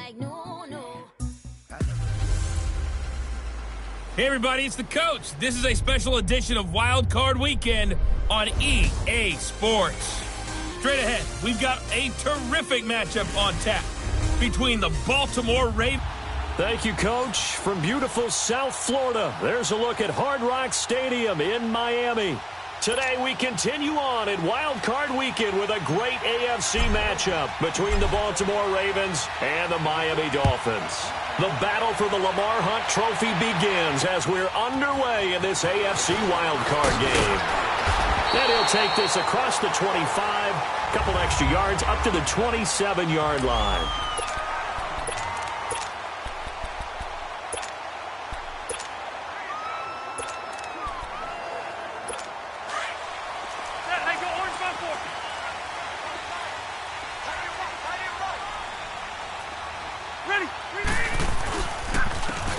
Hey everybody, it's the coach. This is a special edition of Wild Card Weekend on EA Sports. Straight ahead, we've got a terrific matchup on tap between the Baltimore Ravens. Thank you, Coach. From beautiful South Florida, there's a look at Hard Rock Stadium in Miami. Today, we continue on in Wild Card Weekend with a great AFC matchup between the Baltimore Ravens and the Miami Dolphins. The battle for the Lamar Hunt Trophy begins as we're underway in this AFC Wild Card game. And he'll take this across the 25, couple extra yards up to the 27-yard line.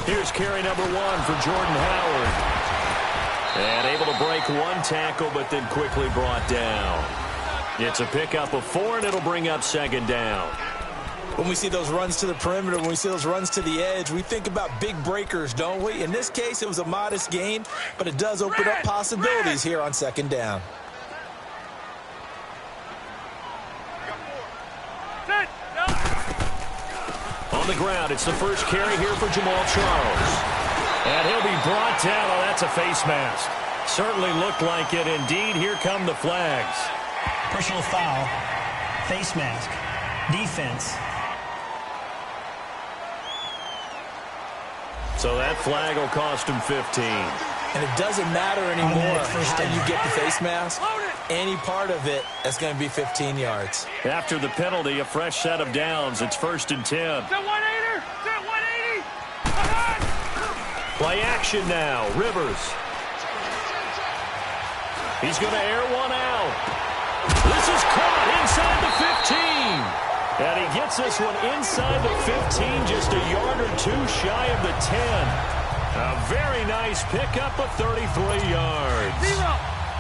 Here's carry number 1 for Jordan Howard. And able to break one tackle, but then quickly brought down. It's a pickup of 4, and it'll bring up second down. When we see those runs to the perimeter, when we see those runs to the edge, we think about big breakers, don't we? In this case, it was a modest gain, but it does open up possibilities here on second down. On the ground, it's the first carry here for Jamal Charles. And he'll be brought down. Oh, that's a face mask. Certainly looked like it. Indeed, here come the flags. Personal foul, face mask, defense. So that flag will cost him 15. And it doesn't matter anymore how you get the face mask. Any part of it is going to be 15 yards. After the penalty, a fresh set of downs. It's 1st and 10. Play action now. Rivers. He's going to air one out. This is caught inside the 15. And he gets this one inside the 15, just a yard or 2 shy of the 10. A very nice pickup of 33 yards.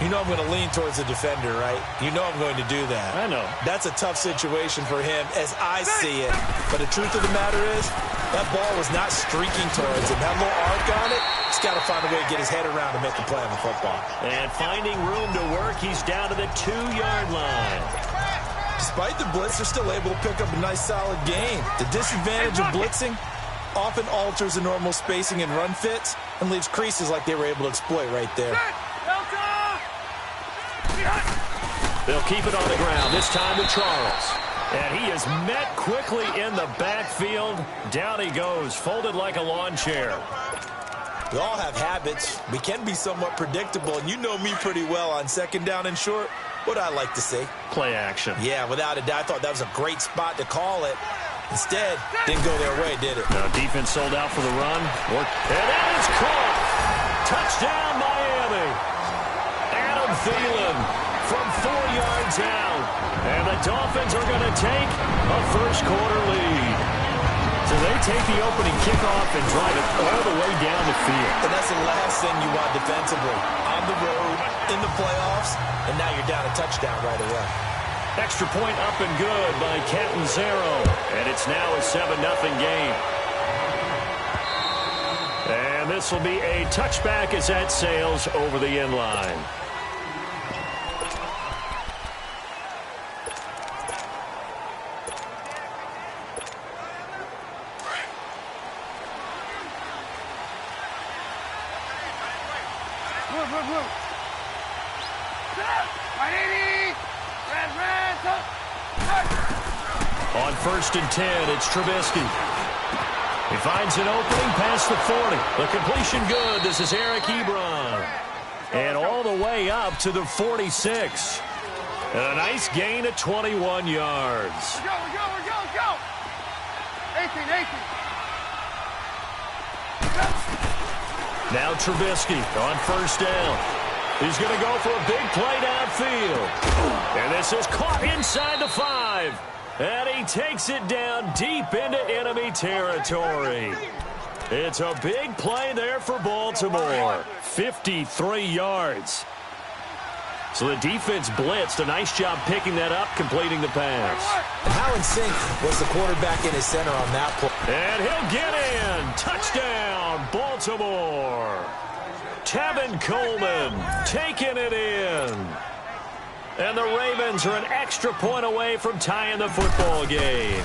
You know I'm going to lean towards the defender, right? You know I'm going to do that. I know. That's a tough situation for him as I see it. But the truth of the matter is, that ball was not streaking towards him. That little arc on it, he's got to find a way to get his head around to make a play on the football. And finding room to work, he's down to the 2-yard line. Despite the blitz, they're still able to pick up a nice, solid gain. The disadvantage of blitzing often alters the normal spacing and run fits and leaves creases like they were able to exploit right there. They'll keep it on the ground, this time with Charles. And he is met quickly in the backfield. Down he goes, folded like a lawn chair. We all have habits. We can be somewhat predictable, and you know me pretty well on second down and short. What I like to see. Play action. Yeah, without a doubt, I thought that was a great spot to call it. Instead, didn't go their way, did it? Now defense sold out for the run. And that is caught. Touchdown, Miami. Adam Thielen from 4 yards out. And the Dolphins are going to take a first-quarter lead. So they take the opening kickoff and drive it all the way down the field. And that's the last thing you want defensively. On the road, in the playoffs, and now you're down a touchdown right away. Extra point up and good by Catanzaro. And it's now a 7-0 game. And this will be a touchback as that sails over the end line. On 1st and 10, it's Trubisky. He finds an opening past the 40. The completion good. This is Eric Ebron. And all the way up to the 46. And a nice gain of 21 yards. Go. 18. Now Trubisky on 1st down. He's going to go for a big play downfield. And this is caught inside the 5. And he takes it down deep into enemy territory. It's a big play there for Baltimore. 53 yards. So the defense blitzed. A nice job picking that up, completing the pass. And how in sync was the quarterback in his center on that play? And he'll get in. Touchdown, Baltimore. Tevin Coleman taking it in. And the Ravens are an extra point away from tying the football game.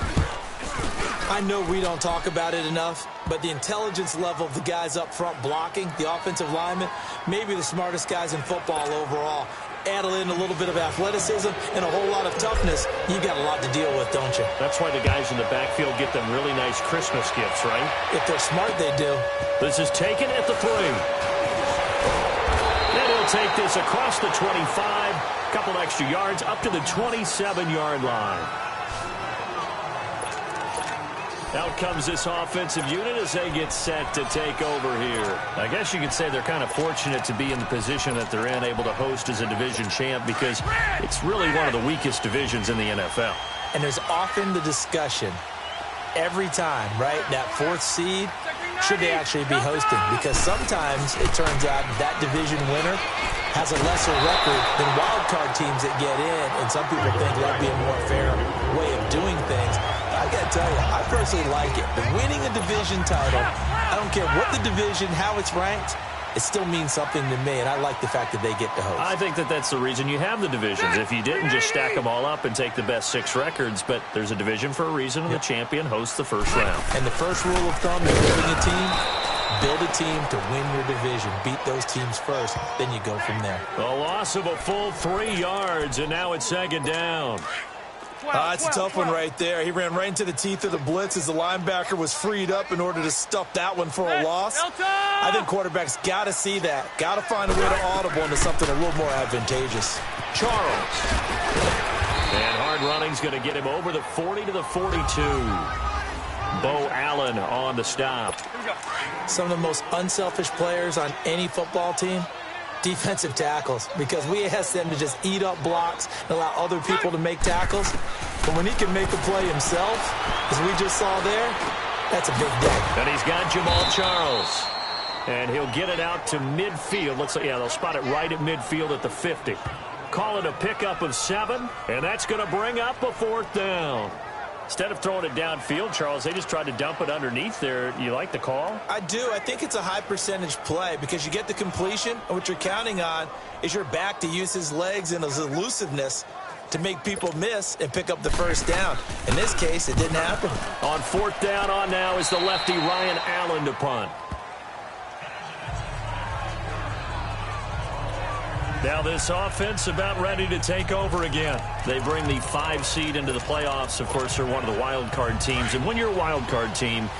I know we don't talk about it enough, but the intelligence level of the guys up front blocking, the offensive linemen, maybe the smartest guys in football overall. Add in a little bit of athleticism and a whole lot of toughness, you got a lot to deal with, don't you? That's why the guys in the backfield get them really nice Christmas gifts, right? If they're smart, they do. This is taken at the 3. And he'll take this across the 25, couple extra yards up to the 27-yard line. Out comes this offensive unit as they get set to take over here. I guess you could say they're kind of fortunate to be in the position that they're in, able to host as a division champ, because it's really one of the weakest divisions in the NFL. And there's often the discussion every time, right, that 4th seed, should they actually be hosting? Because sometimes it turns out that division winner has a lesser record than wild card teams that get in, and some people think that'd be a more fair way of doing things. I got to tell you, I personally like it. The winning a division title, I don't care what the division, how it's ranked, it still means something to me, and I like the fact that they get to host. I think that that's the reason you have the divisions. If you didn't just stack them all up and take the best 6 records, but there's a division for a reason, and the champion hosts the first round. And the first rule of thumb in building a team, build a team to win your division. Beat those teams first, then you go from there. A loss of a full 3 yards, and now it's 2nd down. It's a tough one right there. He ran right into the teeth of the blitz as the linebacker was freed up in order to stuff that one for a loss. I think quarterbacks got to see that. Got to find a way to audible into something a little more advantageous. Charles. And hard running's going to get him over the 40 to the 42. Bo Allen on the stop. Some of the most unselfish players on any football team, defensive tackles, because we ask them to just eat up blocks and allow other people to make tackles. But when he can make a play himself, as we just saw there, that's a big day. And he's got Jamal Charles. And he'll get it out to midfield. Looks like, yeah, they'll spot it right at midfield at the 50. Call it a pickup of 7, and that's going to bring up a 4th down. Instead of throwing it downfield, Charles, they just tried to dump it underneath there. You like the call? I do. I think it's a high percentage play because you get the completion, and what you're counting on is your back to use his legs and his elusiveness to make people miss and pick up the first down. In this case, it didn't happen. On 4th down on now is the lefty Ryan Allen to punt. Now this offense about ready to take over again. They bring the 5 seed into the playoffs. Of course, they're one of the wild card teams. And when you're a wild card team,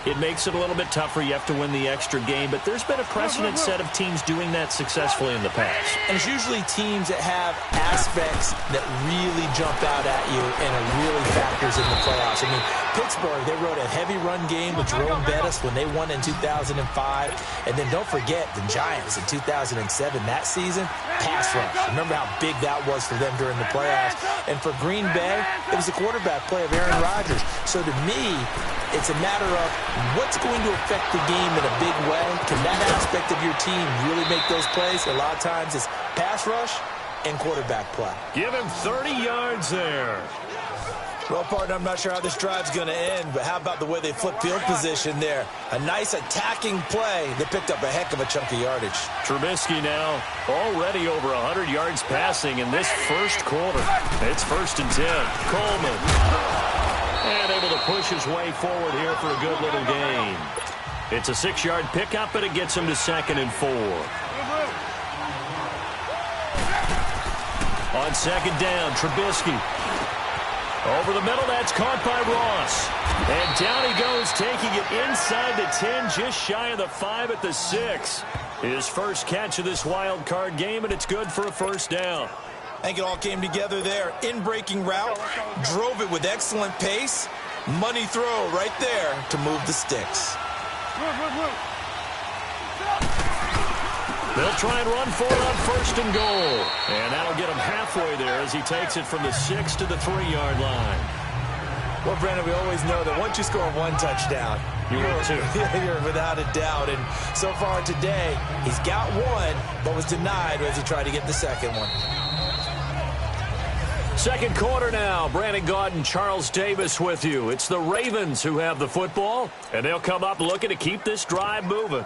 it makes it a little bit tougher. You have to win the extra game. But there's been a precedent set of teams doing that successfully in the past. And it's usually teams that have aspects that really jump out at you and it really factors in the playoffs. I mean, Pittsburgh, they rode a heavy run game with Jerome Bettis when they won in 2005. And then don't forget the Giants in 2007, that season, pass rush. Remember how big that was for them during the playoffs. And for Green Bay, it was the quarterback play of Aaron Rodgers. So to me, it's a matter of what's going to affect the game in a big way. Can that aspect of your team really make those plays? A lot of times it's pass rush and quarterback play. Give him 30 yards there. Well, partner, I'm not sure how this drive's going to end, but how about the way they flip field position there? A nice attacking play that picked up a heck of a chunk of yardage. Trubisky now already over 100 yards passing in this first quarter. It's 1st and 10. Coleman. And able to push his way forward here for a good little gain. It's a 6-yard pickup, but it gets him to 2nd and 4. On 2nd down, Trubisky. Over the middle, that's caught by Ross. And down he goes, taking it inside the 10, just shy of the 5 at the 6. His first catch of this wild card game, and it's good for a 1st down. I think it all came together there. In-breaking route, drove it with excellent pace. Money throw right there to move the sticks. They'll try and run for it on 1st and goal. And that'll get him halfway there as he takes it from the 6 to the 3-yard line. Well, Brandon, we always know that once you score 1 touchdown, you're without a doubt. And so far today, he's got 1, but was denied as he tried to get the 2nd one. Second quarter now. Brandon Gaud and Charles Davis with you. It's the Ravens who have the football, and they'll come up looking to keep this drive moving.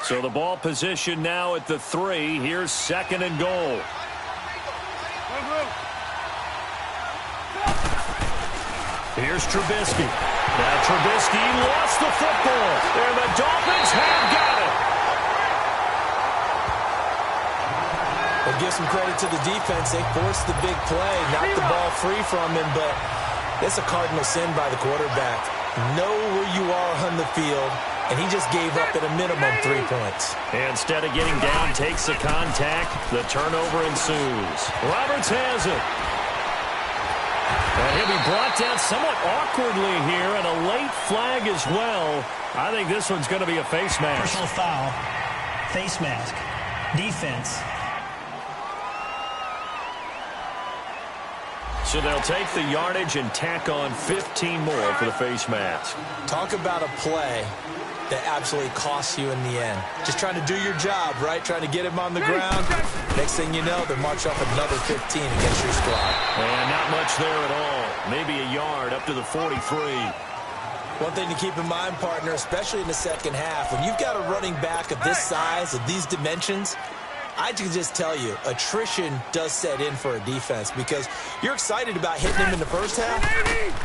So the ball position now at the 3. Here's second and goal. Here's Trubisky. Now Trubisky lost the football, and the Dolphins have got it. Well, give some credit to the defense. They forced the big play, knocked the ball free from him, but it's a cardinal sin by the quarterback. Know where you are on the field, and he just gave up at a minimum 3 points. And instead of getting down, takes the contact. The turnover ensues. Roberts has it. And he'll be brought down somewhat awkwardly here, and a late flag as well. I think this one's going to be a face mask. Personal foul, face mask, defense. So they'll take the yardage and tack on 15 more for the face mask. Talk about a play that absolutely costs you in the end. Just trying to do your job, right? Trying to get him on the ground. Next thing you know, they march off another 15 against your squad. And not much there at all. Maybe a yard up to the 43. One thing to keep in mind, partner, especially in the second half, when you've got a running back of this size, of these dimensions, I can just tell you, attrition does set in for a defense because you're excited about hitting him in the first half.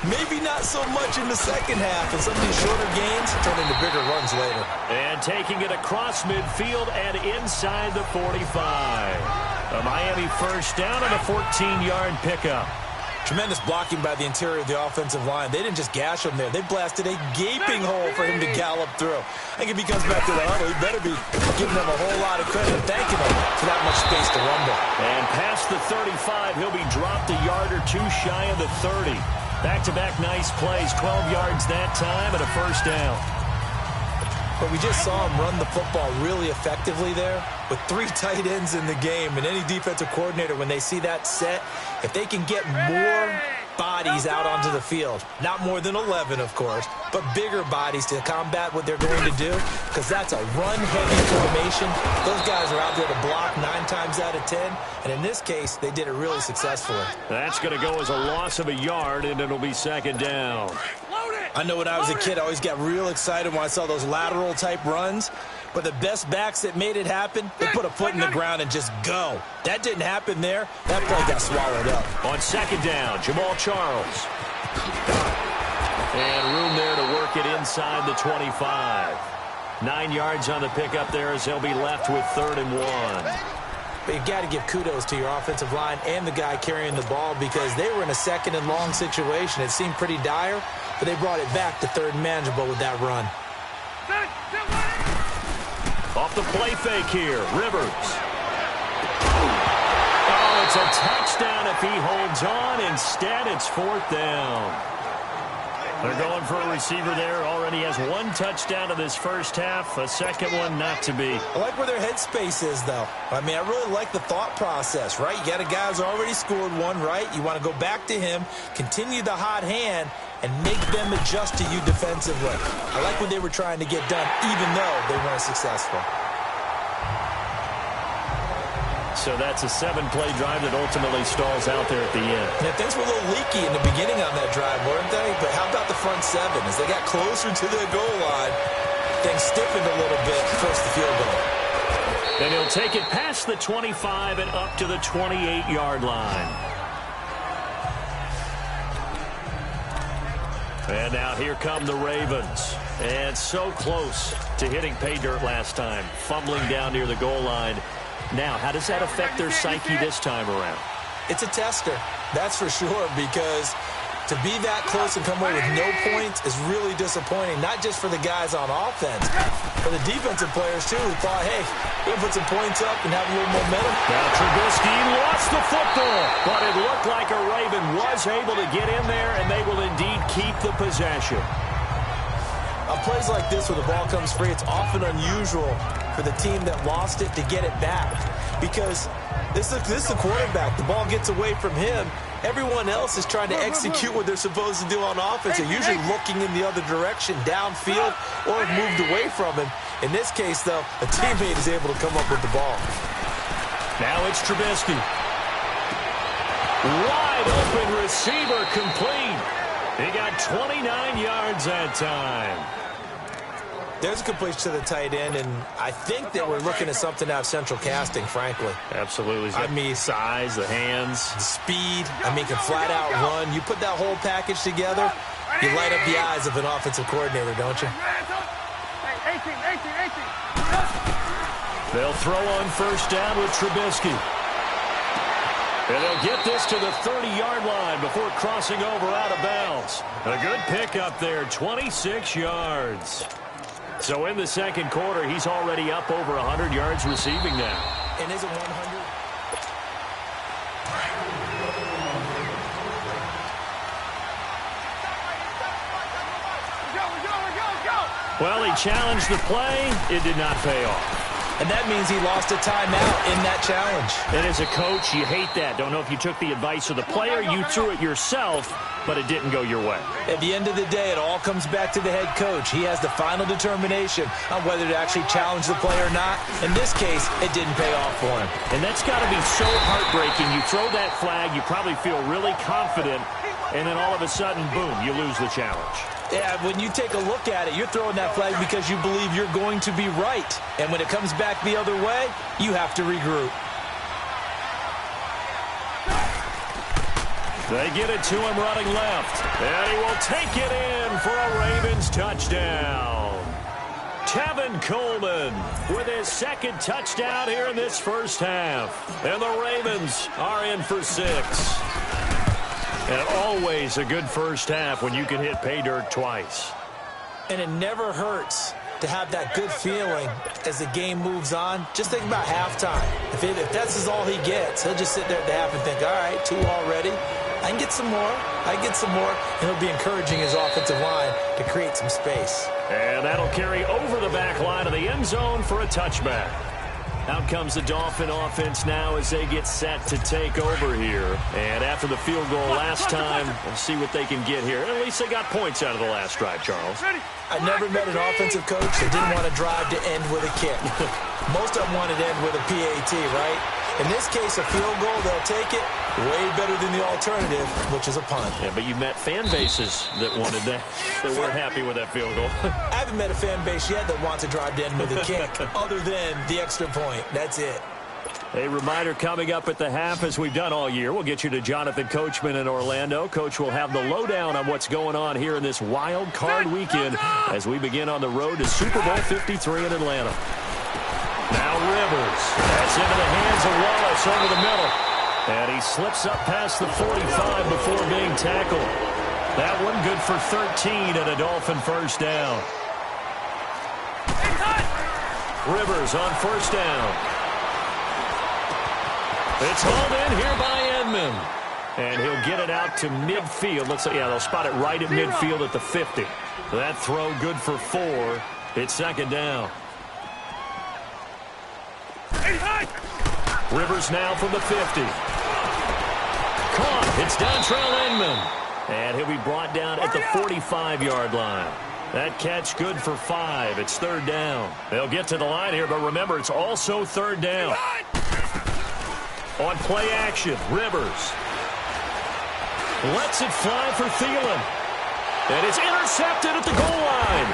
Maybe not so much in the second half, and some of these shorter gains turn into bigger runs later. And taking it across midfield and inside the 45. A Miami first down and a 14-yard pickup. Tremendous blocking by the interior of the offensive line. They didn't just gash him there. They blasted a gaping hole for him to gallop through. I think if he comes back to the huddle, he better be giving them a whole lot of credit and thanking them for that much space to rumble. And past the 35, he'll be dropped a yard or two shy of the 30. Back-to-back nice plays, 12 yards that time and a first down. But we just saw him run the football really effectively there with 3 tight ends in the game. And any defensive coordinator, when they see that set, if they can get more bodies out onto the field, not more than 11, of course, but bigger bodies to combat what they're going to do, because that's a run-heavy formation. Those guys are out there to block 9 times out of 10. And in this case, they did it really successfully. That's going to go as a loss of a yard, and it'll be second down. I know when I was a kid, I always got real excited when I saw those lateral-type runs. But the best backs that made it happen, they put a foot in the ground and just go. That didn't happen there. That play got swallowed up. On second down, Jamal Charles. And room there to work it inside the 25. 9 yards on the pickup there as they'll be left with 3rd and 1. But you've got to give kudos to your offensive line and the guy carrying the ball because they were in a 2nd and long situation. It seemed pretty dire, but they brought it back to 3rd and manageable with that run. Off the play fake here, Rivers. Oh, it's a touchdown if he holds on. Instead, it's 4th down. They're going for a receiver there. Already has 1 touchdown in this first half. A second one not to be. I like where their headspace is, though. I mean, I really like the thought process, right? You got a guy who's already scored 1, right? You want to go back to him, continue the hot hand, and make them adjust to you defensively. I like what they were trying to get done, even though they weren't successful. So that's a 7-play drive that ultimately stalls out there at the end. And things were a little leaky in the beginning on that drive, weren't they? But how about the front 7? As they got closer to their goal line, things stiffened a little bit towards the field goal. And he'll take it past the 25 and up to the 28-yard line. And now here come the Ravens. And so close to hitting pay dirt last time. Fumbling down near the goal line. Now, how does that affect their psyche this time around? It's a tester, that's for sure, because to be that close and come away with no points is really disappointing, not just for the guys on offense, but the defensive players, too, who thought, hey, we'll put some points up and have a little momentum. Now Trubisky lost the football, but it looked like a Raven was able to get in there, and they will indeed keep the possession. On plays like this where the ball comes free, it's often unusual for the team that lost it to get it back because this is the quarterback. The ball gets away from him. Everyone else is trying to execute what they're supposed to do on offense. They're usually looking in the other direction, downfield, or have moved away from him. In this case, though, a teammate is able to come up with the ball. Now it's Trubisky. Wide open receiver complete. He got 29 yards that time. There's a completion to the tight end, and I think that we're looking at something out of central casting, frankly. Absolutely. I mean, size, the hands. the speed. I mean, can flat out run. You put that whole package together, you light up the eyes of an offensive coordinator, don't you? They'll throw on first down with Trubisky. And they'll get this to the 30-yard line before crossing over out of bounds. A good pickup there, 26 yards. So in the second quarter, he's already up over 100 yards receiving now. And is it 100? Well, he challenged the play. It did not pay off. And that means he lost a timeout in that challenge. And as a coach, you hate that. Don't know if you took the advice of the player. You threw it yourself, but it didn't go your way. At the end of the day, it all comes back to the head coach. He has the final determination on whether to actually challenge the play or not. In this case, it didn't pay off for him. And that's got to be so heartbreaking. You throw that flag, you probably feel really confident, and then all of a sudden, boom, you lose the challenge. Yeah, when you take a look at it, you're throwing that flag because you believe you're going to be right. And when it comes back the other way, you have to regroup. They get it to him running left. And he will take it in for a Ravens touchdown. Tevin Coleman with his second touchdown here in this first half. And the Ravens are in for 6. And always a good first half when you can hit pay dirt twice. And it never hurts to have that good feeling as the game moves on. Just think about halftime. If that's all he gets, he'll just sit there at the half and think, all right, 2 already. I can get some more. I can get some more. And he'll be encouraging his offensive line to create some space. And that'll carry over the back line of the end zone for a touchback. Out comes the Dolphin offense now as they get set to take over here. And after the field goal last time, we'll see what they can get here. At least they got points out of the last drive, Charles. I never met an offensive coach that didn't want to drive to end with a kick. Most of them wanted to end with a PAT, right? In this case, a field goal, they'll take it. Way better than the alternative, which is a punt. Yeah, but you met fan bases that wanted that, that weren't happy with that field goal. I haven't met a fan base yet that wants to drive to end with a kick, other than the extra point. That's it. A reminder coming up at the half, as we've done all year. We'll get you to Jonathan Coachman in Orlando. Coach will have the lowdown on what's going on here in this wild card weekend as we begin on the road to Super Bowl 53 in Atlanta. Now Rivers. That's into the hands of Wallace over the middle. And he slips up past the 45 before being tackled. That one good for 13 and a Dolphin first down. Rivers on first down. It's hauled in here by Edmond. And he'll get it out to midfield. They'll spot it right at midfield at the 50. That throw good for 4. It's second down. Rivers now from the 50. Caught. It's Dontrell Inman. And he'll be brought down at the 45-yard line. That catch good for 5. It's third down. They'll get to the line here, but remember, it's also third down. On play action, Rivers lets it fly for Thielen. And it's intercepted at the goal line.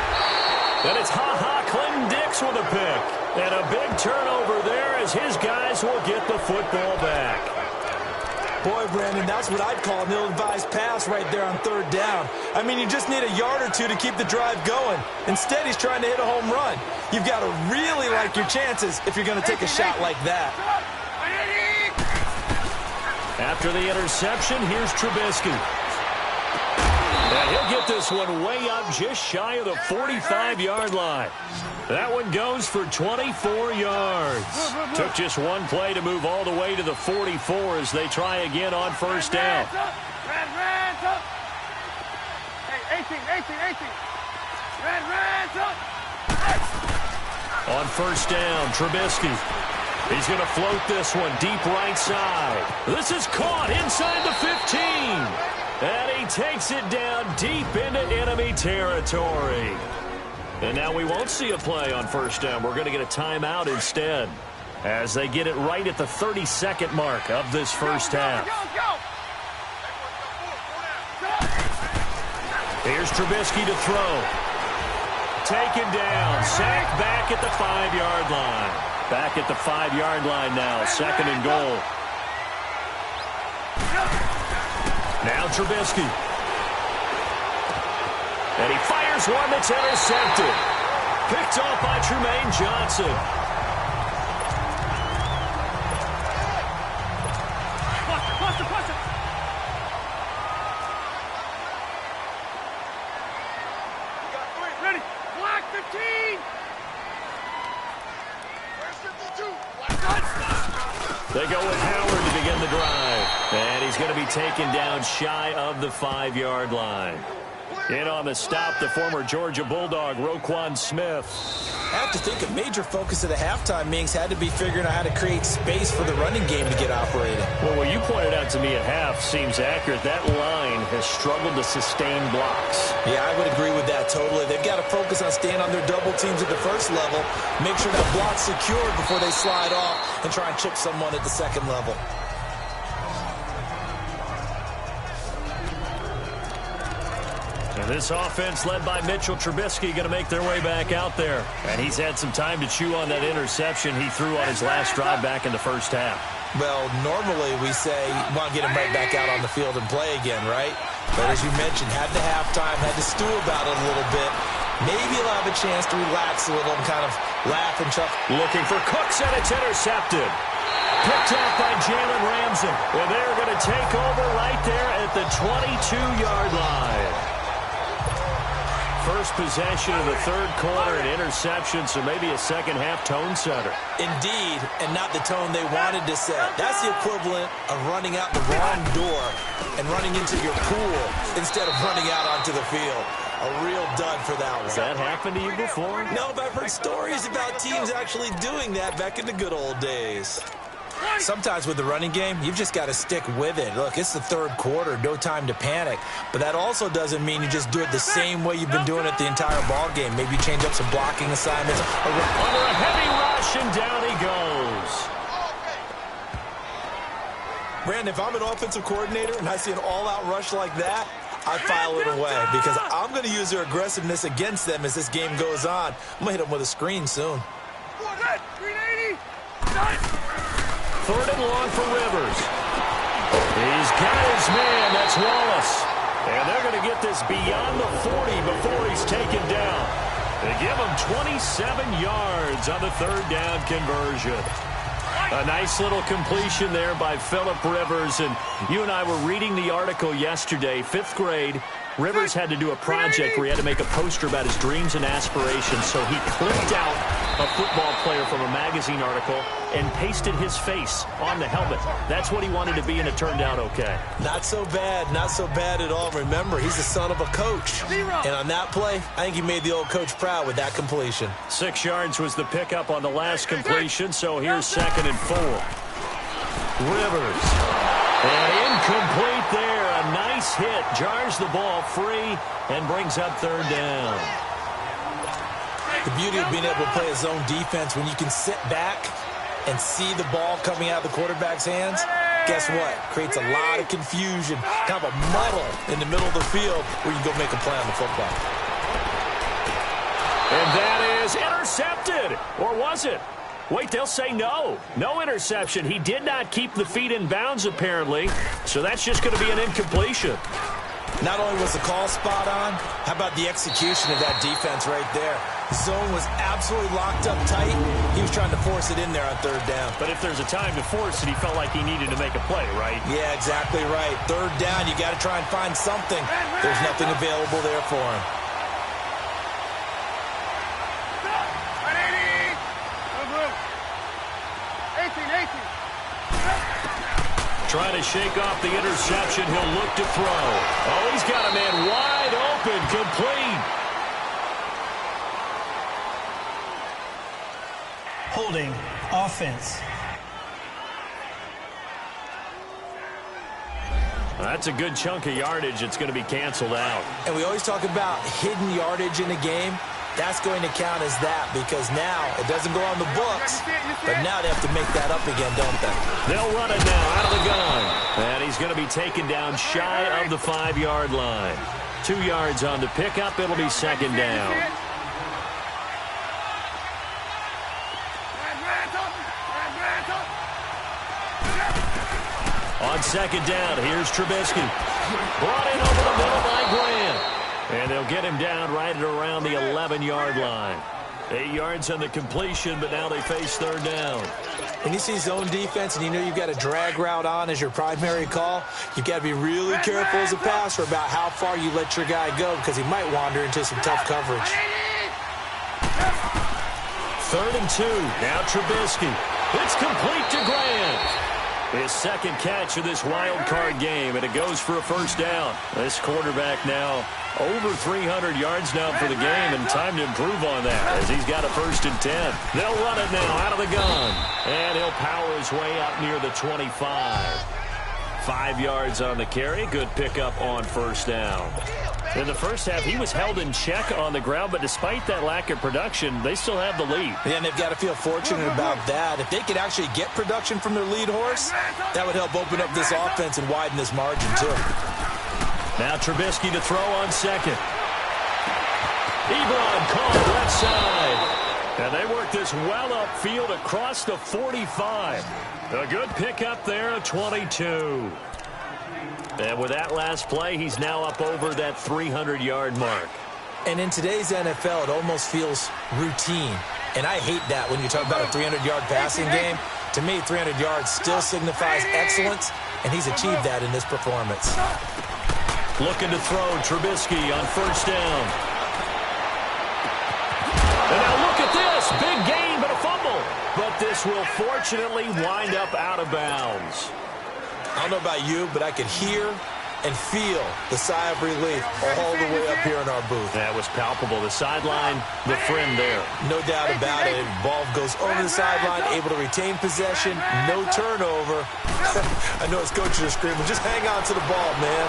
And it's Clinton-Dix with a pick. And a big turnover there as his guys will get the football back. Boy, Brandon, that's what I'd call an ill-advised pass right there on third down. I mean, you just need a yard or two to keep the drive going. Instead, he's trying to hit a home run. You've got to really like your chances if you're going to take a shot like that. After the interception, here's Trubisky. And he'll get this one way up just shy of the 45-yard line. That one goes for 24 yards. Took just one play to move all the way to the 44 as they try again on first down. On first down, Trubisky. He's going to float this one deep right side. This is caught inside the 15. And he takes it down deep into enemy territory. And now we won't see a play on first down. We're going to get a timeout instead as they get it right at the 32nd mark of this first half. Here's Trubisky to throw. Taken down. Sacked back at the 5-yard line. Back at the 5-yard line now. 2nd and goal. Now Trubisky. And he fires one that's intercepted. Picked off by Trumaine Johnson. Ready. Black 15. They go with Howard to begin the drive. And he's going to be taken down shy of the 5-yard line. In on the stop, the former Georgia Bulldog, Roquan Smith. I have to think a major focus of the halftime meetings had to be figuring out how to create space for the running game to get operating. Well, what you pointed out to me at half seems accurate. That line has struggled to sustain blocks. Yeah, I would agree with that totally. They've got to focus on staying on their double teams at the first level, make sure that block's secured before they slide off, and try and chip someone at the second level. This offense led by Mitchell Trubisky going to make their way back out there. And he's had some time to chew on that interception he threw on his last drive back in the first half. Well, normally we say you want to get him right back out on the field and play again, right? But as you mentioned, had the halftime, had to stew about it a little bit. Maybe he'll have a chance to relax a little and kind of laugh and chuckle. Looking for Cooks, and it's intercepted. Picked off by Jalen Ramsey. And they're going to take over right there at the 22-yard line. First possession of the third quarter, an interception, so maybe a second-half tone setter. Indeed, and not the tone they wanted to set. That's the equivalent of running out the wrong door and running into your pool instead of running out onto the field. A real dud for that one. Has that happened to you before? No, but I've heard stories about teams actually doing that back in the good old days. Sometimes with the running game, you've just got to stick with it. Look, it's the third quarter, no time to panic. But that also doesn't mean you just do it the same way you've been doing it the entire ball game. Maybe change up some blocking assignments. Under a heavy rush, and down he goes. Brandon, if I'm an offensive coordinator and I see an all-out rush like that, I file it away because I'm going to use their aggressiveness against them as this game goes on. I'm going to hit them with a screen soon. 380. Third and long for Rivers. He's got his man. That's Wallace. And they're going to get this beyond the 40 before he's taken down. They give him 27 yards on the third down conversion. A nice little completion there by Phillip Rivers. And you and I were reading the article yesterday, 5th grade. Rivers had to do a project where he had to make a poster about his dreams and aspirations. So he clipped out a football player from a magazine article and pasted his face on the helmet. That's what he wanted to be, and it turned out okay. Not so bad at all. Remember, he's the son of a coach. And on that play, I think he made the old coach proud with that completion. 6 yards was the pickup on the last completion, so here's 2nd and 4. Rivers. And incomplete there. A nice hit. Jars the ball free and brings up third down. The beauty of being able to play a zone defense when you can sit back and see the ball coming out of the quarterback's hands, guess what? Creates a lot of confusion, kind of a muddle in the middle of the field where you can go make a play on the football. And that is intercepted. Or was it? Wait, they'll say no. No interception. He did not keep the feet in bounds, apparently. So that's just going to be an incompletion. Not only was the call spot on, how about the execution of that defense right there? Zone was absolutely locked up tight. He was trying to force it in there on third down. But if there's a time to force it, he felt like he needed to make a play, right? Yeah, exactly right. Third down, you got to try and find something. There's nothing available there for him. Trying to shake off the interception. He'll look to throw. Oh, he's got a man wide open. Complete. Holding offense. That's a good chunk of yardage. It's going to be canceled out. And we always talk about hidden yardage in a game. That's going to count as that because now it doesn't go on the books, but now they have to make that up again, don't they? They'll run it now out of the gun. And he's going to be taken down shy of the 5-yard line. 2 yards on the pickup. It'll be second down. On second down, here's Trubisky. Brought in over the middle by Grant. And they'll get him down right at around the 11-yard line. 8 yards on the completion, but now they face third down. When you see zone defense and you know you've got a drag route on as your primary call, you've got to be really careful as a passer about how far you let your guy go because he might wander into some tough coverage. 3rd and 2. Now Trubisky. It's complete to Grant. His second catch of this wild card game, and it goes for a first down. This quarterback now over 300 yards now for the game, and time to improve on that as he's got a 1st and 10. They'll run it now out of the gun, and he'll power his way up near the 25. 5 yards on the carry. Good pickup on first down. In the first half, he was held in check on the ground, but despite that lack of production, they still have the lead. Yeah, and they've got to feel fortunate about that. If they could actually get production from their lead horse, that would help open up this offense and widen this margin, too. Now Trubisky to throw on second. Ebron caught left side. And they work this well upfield across the 45. A good pickup there at 22. And with that last play, he's now up over that 300-yard mark. And in today's NFL, it almost feels routine. And I hate that when you talk about a 300-yard passing game. To me, 300 yards still signifies excellence, and he's achieved that in this performance. Looking to throw Trubisky on first down. And now look at this. Big gain, but a fumble. But this will fortunately wind up out of bounds. I don't know about you, but I could hear and feel the sigh of relief all the way up here in our booth. That was palpable. The sideline, the friend there. No doubt about it. Ball goes over the sideline, able to retain possession, no turnover. I know his coaches are screaming, just hang on to the ball, man.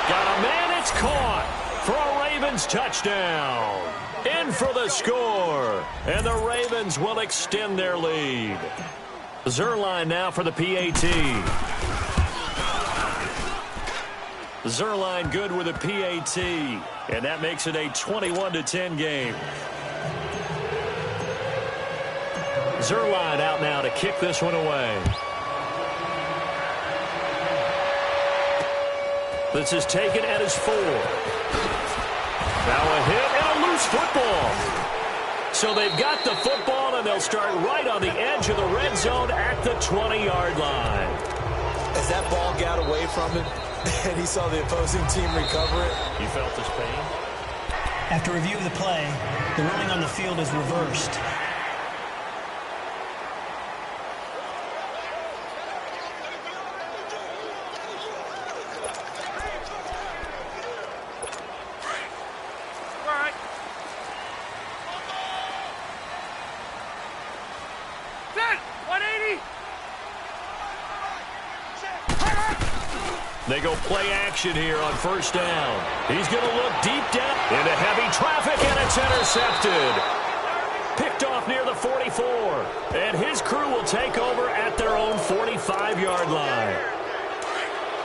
Got a man, it's caught for a Ravens touchdown. In for the score. And the Ravens will extend their lead. Zerline now for the PAT. Zerline good with a PAT. And that makes it a 21-10 game. Zerline out now to kick this one away. This is taken at his 4. Now a hit and a loose football. So they've got the football, and they'll start right on the edge of the red zone at the 20-yard line. As that ball got away from him, and he saw the opposing team recover it. You felt his pain? After review of the play, the ruling on the field is reversed. They go play action here on first down. He's going to look deep down into heavy traffic, and it's intercepted. Picked off near the 44. And his crew will take over at their own 45-yard line.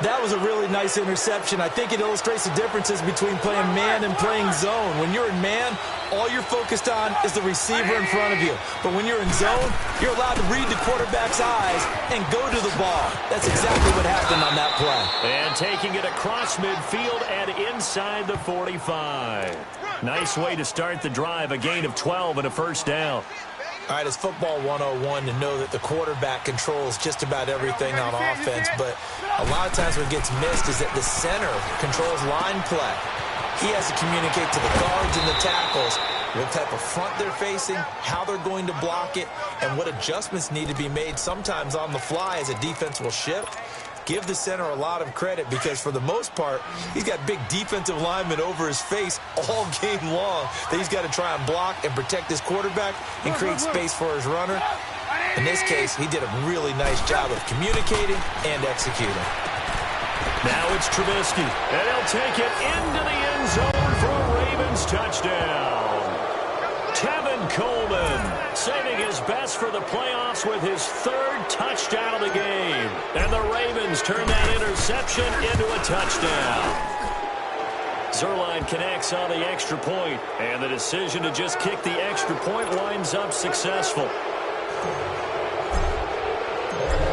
That was a really nice interception. I think it illustrates the differences between playing man and playing zone. When you're in man, all you're focused on is the receiver in front of you. But when you're in zone, you're allowed to read the quarterback's eyes and go to the ball. That's exactly what happened on that play. And taking it across midfield and inside the 45. Nice way to start the drive, a gain of 12 and a first down. All right, it's football 101 to know that the quarterback controls just about everything on offense, but a lot of times what gets missed is that the center controls line play. He has to communicate to the guards and the tackles what type of front they're facing, how they're going to block it, and what adjustments need to be made sometimes on the fly as a defense will shift. Give the center a lot of credit because for the most part, he's got big defensive linemen over his face all game long that he's got to try and block and protect his quarterback and create space for his runner. In this case, he did a really nice job of communicating and executing. Now it's Trubisky, and he'll take it into the end zone for a Ravens touchdown. Tevin Coleman saving his best for the playoffs with his third touchdown of the game. And the Ravens turn that interception into a touchdown. Zerline connects on the extra point, and the decision to just kick the extra point winds up successful.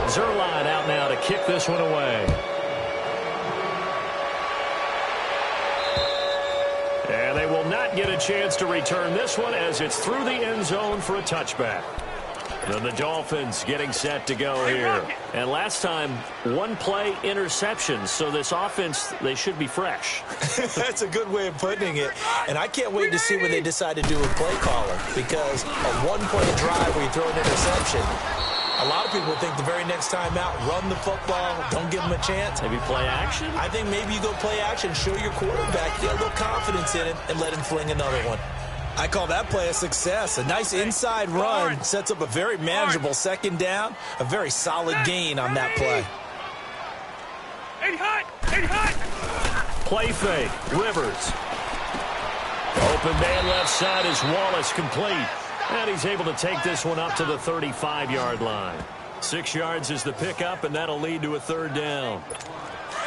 Zerline out now to kick this one away. And they will not get a chance to return this one as it's through the end zone for a touchback. Then the Dolphins getting set to go here. And last time, one play interceptions, so this offense, they should be fresh. That's a good way of putting it. And I can't wait to see what they decide to do with play caller, because a one-play drive where you throw an interception, a lot of people think the very next time out, run the football, don't give them a chance. Maybe play action? I think maybe you go play action, show your quarterback, get a little confidence in it, and let him fling another one. I call that play a success. A nice inside run sets up a very manageable second down, a very solid gain on that play. Play fake, Rivers. Open man left side is Wallace, complete. And he's able to take this one up to the 35-yard line. 6 yards is the pickup, and that'll lead to a third down.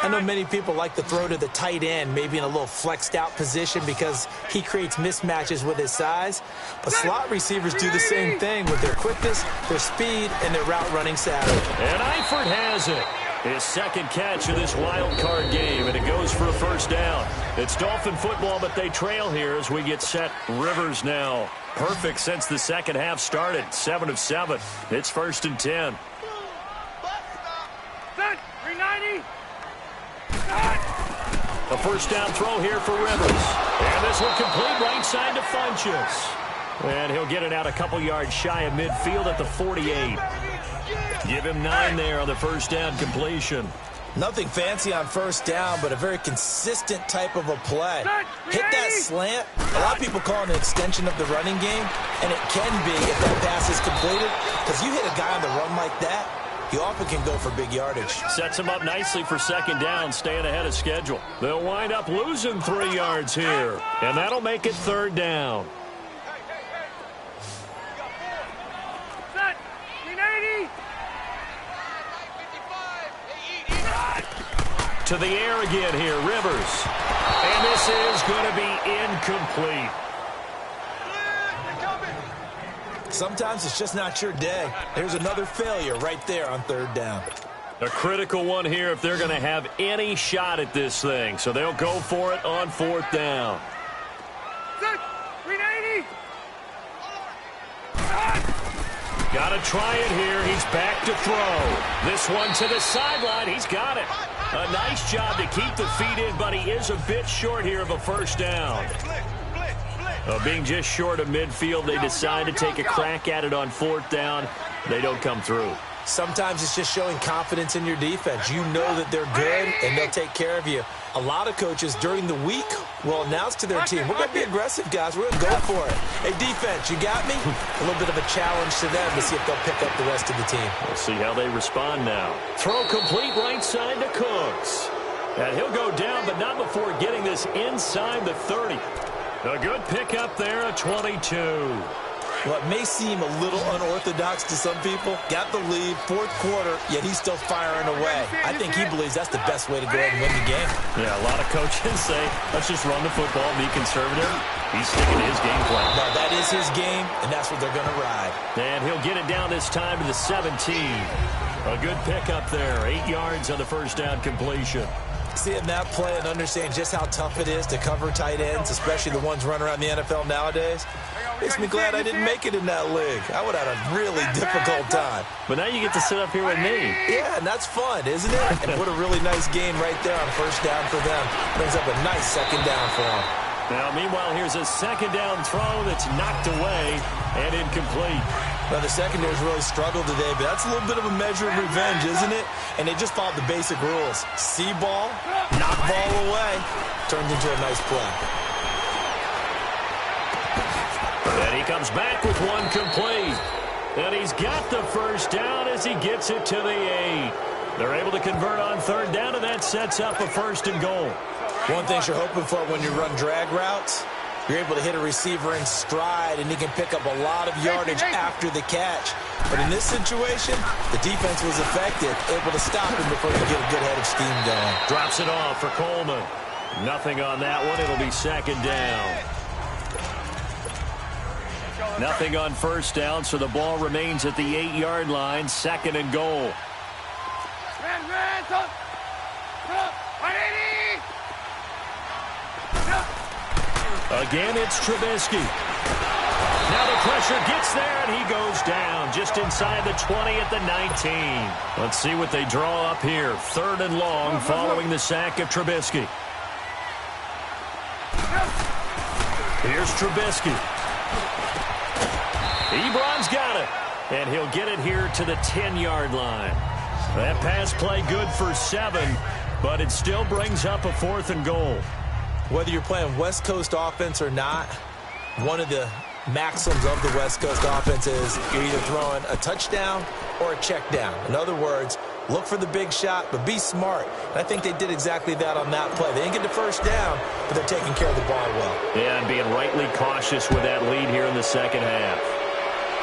I know many people like to throw to the tight end, maybe in a little flexed out position because he creates mismatches with his size. But slot receivers do the same thing with their quickness, their speed, and their route running savvy. And Eifert has it. His second catch of this wild card game, and it goes for a first down. It's Dolphin football, but they trail here as we get set. Rivers now perfect since the second half started. 7 of 7. It's 1st and 10. Set, 390. A first down throw here for Rivers. And this will complete right side to Funchess. And he'll get it out a couple yards shy of midfield at the 48. Give him 9 there on the first down completion. Nothing fancy on first down, but a very consistent type of a play. Hit that slant. A lot of people call it an extension of the running game, and it can be if that pass is completed, because you hit a guy on the run like that, you often can go for big yardage. Sets him up nicely for second down, staying ahead of schedule. They'll wind up losing 3 yards here, and that'll make it third down. Set, 380. To the air again here, Rivers. And this is going to be incomplete. Sometimes it's just not your day. There's another failure right there on third down. A critical one here if they're going to have any shot at this thing. So they'll go for it on fourth down. Set, 380. Got to try it here. He's back to throw. This one to the sideline. He's got it. A nice job to keep the feet in, but he is a bit short here of a first down. Being just short of midfield, they decide to take a crack at it on fourth down. They don't come through. Sometimes it's just showing confidence in your defense. You know that they're good, and they'll take care of you. A lot of coaches during the week will announce to their team, we're going to be aggressive, guys. We're going to go for it. Hey, defense, you got me? A little bit of a challenge to them to see if they'll pick up the rest of the team. We'll see how they respond now. Throw complete right side to Cooks. And he'll go down, but not before getting this inside the 30. A good pickup there, a 22. What may seem a little unorthodox to some people, got the lead, fourth quarter, yet he's still firing away. I think he believes that's the best way to go ahead and win the game. Yeah, a lot of coaches say, let's just run the football, be conservative. He's sticking to his game plan. No, that is his game, and that's what they're going to ride. And he'll get it down this time to the 17. A good pickup there, 8 yards on the first down completion. Seeing that play and understand just how tough it is to cover tight ends, especially the ones running around the NFL nowadays, makes me glad I didn't make it in that league. I would have had a really difficult time. But now you get to sit up here with me. Yeah, and that's fun, isn't it? And what a really nice game right there on first down for them. Brings up a nice second down for them. Now, meanwhile, here's a second down throw that's knocked away and incomplete. Now, the secondary's really struggled today, but that's a little bit of a measure of revenge, isn't it? And they just followed the basic rules. See ball, knock ball away. Turned into a nice play. And he comes back with one complete. And he's got the first down as he gets it to the 8. They're able to convert on third down, and that sets up a 1st and goal. One thing you're hoping for when you run drag routes, you're able to hit a receiver in stride, and he can pick up a lot of yardage after the catch. But in this situation, the defense was effective, able to stop him before he could get a good head of steam going. Drops it off for Coleman. Nothing on that one. It'll be 2nd down. Nothing on 1st down, so the ball remains at the 8-yard line. 2nd and goal. Again, it's Trubisky. Now the pressure gets there, and he goes down just inside the 20 at the 19. Let's see what they draw up here. 3rd and long following the sack of Trubisky. Here's Trubisky. Ebron's got it, and he'll get it here to the 10-yard line. That pass play good for 7, but it still brings up a 4th and goal. Whether you're playing West Coast offense or not, one of the maxims of the West Coast offense is you're either throwing a touchdown or a check down. In other words, look for the big shot, but be smart. And I think they did exactly that on that play. They didn't get the 1st down, but they're taking care of the ball well. Yeah, and being rightly cautious with that lead here in the 2nd half.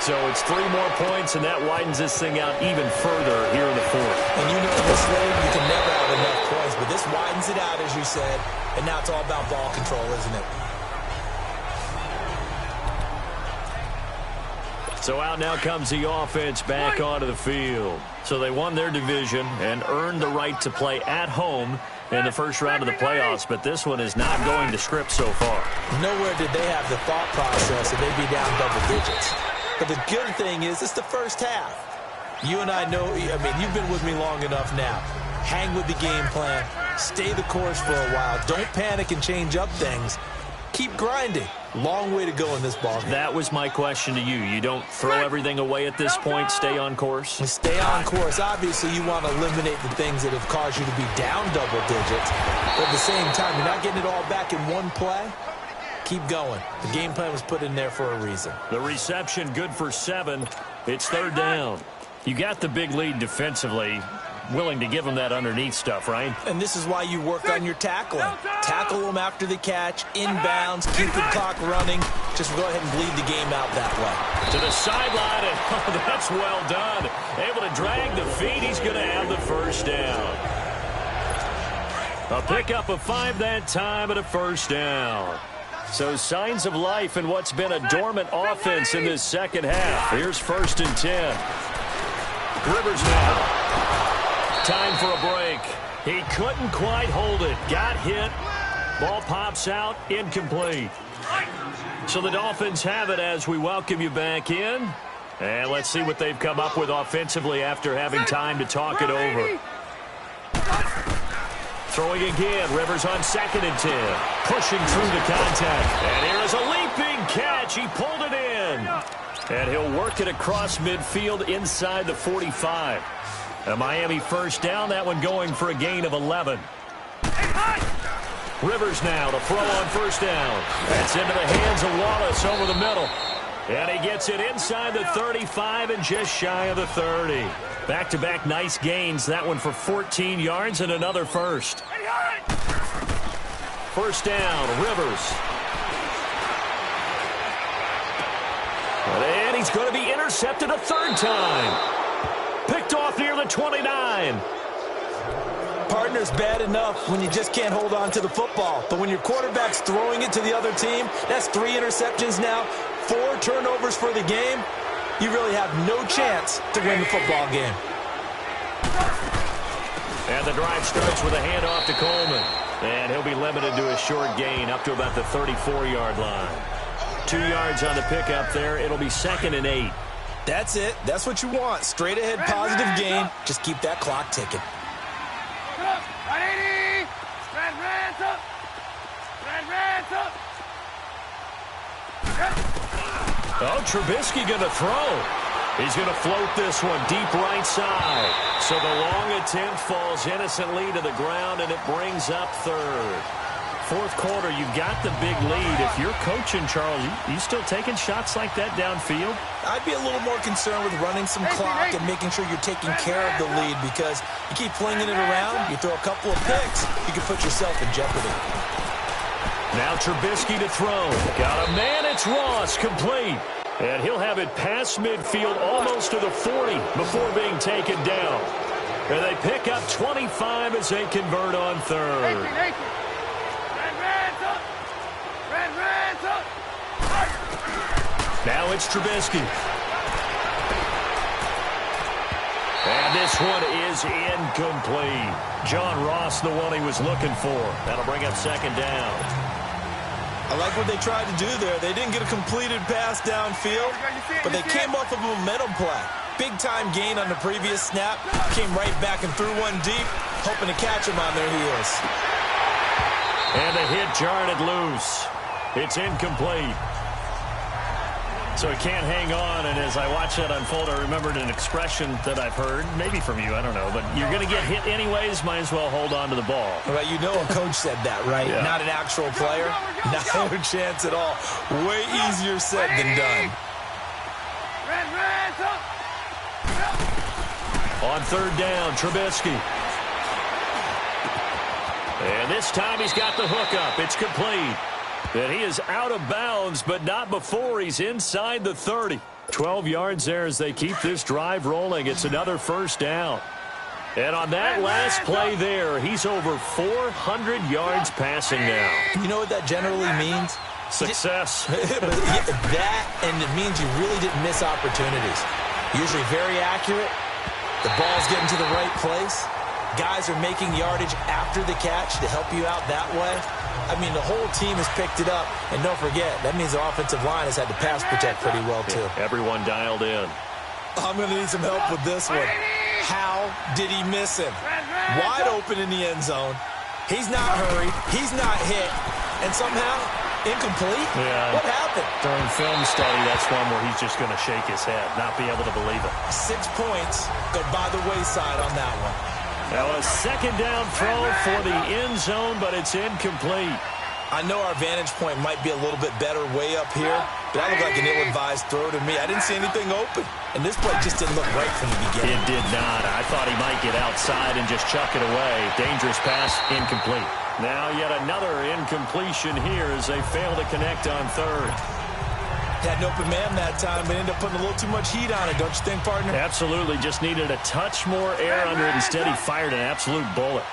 So it's 3 more points, and that widens this thing out even further here in the 4th. And you know in this league, you can never have enough points, but this widens it out, as you said, and now it's all about ball control, isn't it? So out now comes the offense back onto the field. So they won their division and earned the right to play at home in the 1st round of the playoffs, but this one is not going to script so far. Nowhere did they have the thought process that they'd be down double digits. But the good thing is it's the 1st half. You and I know, I mean, you've been with me long enough now. Hang with the game plan. Stay the course for a while. Don't panic and change up things. Keep grinding. Long way to go in this ball game. That was my question to you. You don't throw everything away at this point. Stay on course? Stay on course. Obviously, you want to eliminate the things that have caused you to be down double digits. But at the same time, you're not getting it all back in one play. Keep going. The game plan was put in there for a reason. The reception good for 7. It's 3rd down. You got the big lead defensively. Willing to give them that underneath stuff, right? And this is why you work on your tackling. Tackle them after the catch, inbounds, keep the clock running. Just go ahead and bleed the game out that way. To the sideline, and oh, that's well done. Able to drag the feet. He's going to have the 1st down. A pickup of 5 that time and a 1st down. So signs of life in what's been a dormant offense in this 2nd half. Here's 1st and 10. Rivers now. Time for a break. He couldn't quite hold it. Got hit. Ball pops out. Incomplete. So the Dolphins have it as we welcome you back in. And let's see what they've come up with offensively after having time to talk it over. Throwing again. Rivers on 2nd and 10. Pushing through the contact. And here is a leaping catch. He pulled it in. And he'll work it across midfield inside the 45. A Miami 1st down. That one going for a gain of 11. Rivers now to throw on 1st down. That's into the hands of Wallace over the middle. And he gets it inside the 35 and just shy of the 30. Back-to-back nice gains. That one for 14 yards and another 1st. 1st down, Rivers. And he's going to be intercepted a 3rd time. Picked off near the 29. Partner's bad enough when you just can't hold on to the football. But when your quarterback's throwing it to the other team, that's 3 interceptions now, 4 turnovers for the game. You really have no chance to win the football game. And the drive starts with a handoff to Coleman. And he'll be limited to a short gain up to about the 34-yard line. 2 yards on the pickup there. It'll be 2nd and 8. That's it. That's what you want. Straight ahead, positive gain. Just keep that clock ticking. Oh, Trubisky going to throw. He's going to float this one deep right side. So the long attempt falls innocently to the ground, and it brings up 3rd. fourth quarter, you've got the big lead. If you're coaching, Charles, you still taking shots like that downfield? I'd be a little more concerned with running some clock and making sure you're taking care of the lead, because you keep flinging it around, you throw a couple of picks, you can put yourself in jeopardy. Now Trubisky to throw. Got a man, it's Ross, complete. And he'll have it past midfield almost to the 40 before being taken down. And they pick up 25 as they convert on third. Now it's Trubisky. And this one is incomplete. John Ross, the one he was looking for. That'll bring up second down. I like what they tried to do there. They didn't get a completed pass downfield, but they came off of a momentum play. Big-time gain on the previous snap. Came right back and threw one deep, hoping to catch him on their heels. And the hit jarred it loose. It's incomplete. So he can't hang on, and as I watch that unfold, I remembered an expression that I've heard, maybe from you, I don't know, but you're going to get hit anyways, might as well hold on to the ball. Well, you know a coach said that, right? Yeah. Not an actual player. No chance at all. Way easier said than done. On third down, Trubisky. And this time he's got the hookup. It's complete. And he is out of bounds, but not before he's inside the 30. 12 yards there as they keep this drive rolling. It's another first down. And on that last play there, he's over 400 yards passing now. You know what that generally means? Success. That, and it means you really didn't miss opportunities. Usually very accurate. The ball's getting to the right place. Guys are making yardage after the catch to help you out that way. I mean, the whole team has picked it up. And don't forget, that means the offensive line has had to pass protect pretty well, too. Everyone dialed in. I'm going to need some help with this one. How did he miss him? Wide open in the end zone. He's not hurried. He's not hit. And somehow, incomplete? Yeah. What happened? During film study, that's one where he's just going to shake his head, not be able to believe it. 6 points go by the wayside on that one. Now a second down throw for the end zone, but it's incomplete. I know our vantage point might be a little bit better way up here, but that looked like an ill-advised throw to me. I didn't see anything open, and this play just didn't look right from the beginning. It did not. I thought he might get outside and just chuck it away. Dangerous pass, incomplete. Now yet another incompletion here as they fail to connect on third. Had an open man that time, but ended up putting a little too much heat on it, don't you think, partner? Absolutely. Just needed a touch more air under it. Instead, he fired an absolute bullet.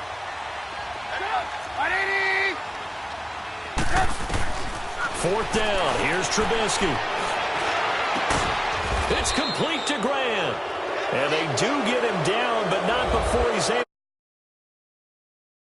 Fourth down. Here's Trubisky. It's complete to Grant. And they do get him down, but not before he's able